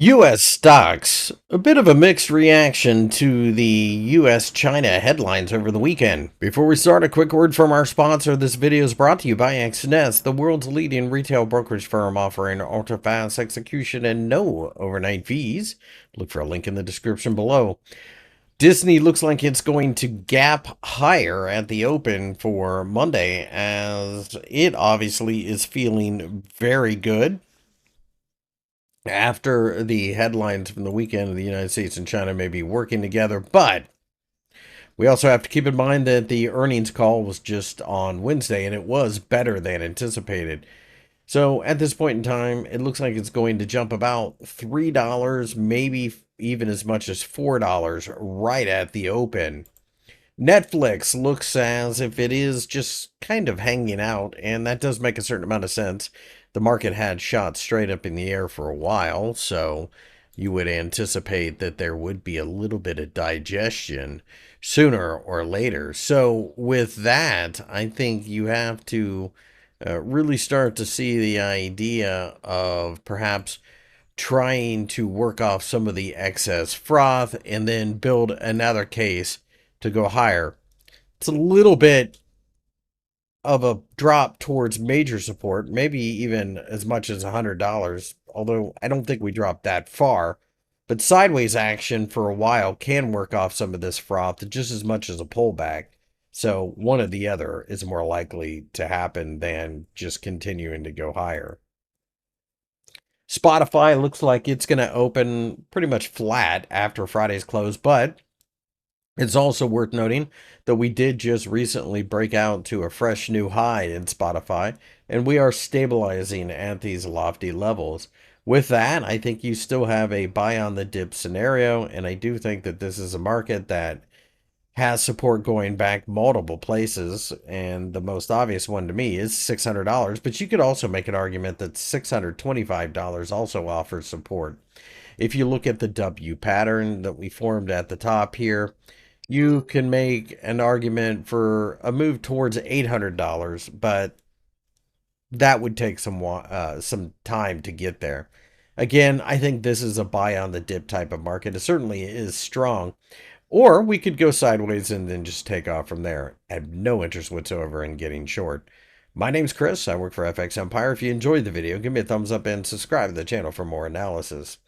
U.S. stocks, a bit of a mixed reaction to the U.S.-China headlines over the weekend. Before we start, a quick word from our sponsor. This video is brought to you by FXEmpire, the world's leading retail brokerage firm offering ultra-fast execution and no overnight fees. Look for a link in the description below. Disney looks like it's going to gap higher at the open for Monday, as it obviously is feeling very good after the headlines from the weekend of the United States and China may be working together. But we also have to keep in mind that the earnings call was just on Wednesday and it was better than anticipated. So at this point in time, it looks like it's going to jump about $3, maybe even as much as $4 right at the open. Netflix looks as if it is just kind of hanging out, and that does make a certain amount of sense. The market had shot straight up in the air for a while, so you would anticipate that there would be a little bit of digestion sooner or later. So with that, I think you have to really start to see the idea of perhaps trying to work off some of the excess froth and then build another case to go higher. It's a little bit of a drop towards major support, maybe even as much as $100, although I don't think we dropped that far. But sideways action for a while can work off some of this froth just as much as a pullback. So one or the other is more likely to happen than just continuing to go higher. Spotify looks like it's going to open pretty much flat after Friday's close, but it's also worth noting that we did just recently break out to a fresh new high in Spotify, and we are stabilizing at these lofty levels. With that, I think you still have a buy on the dip scenario, and I do think that this is a market that has support going back multiple places, and the most obvious one to me is $600, but you could also make an argument that $625 also offers support. If you look at the W pattern that we formed at the top here, you can make an argument for a move towards $800, but that would take some time to get there. Again, I think this is a buy on the dip type of market. It certainly is strong. Or we could go sideways and then just take off from there. I have no interest whatsoever in getting short. My name's Chris. I work for FXEmpire. If you enjoyed the video, give me a thumbs up and subscribe to the channel for more analysis.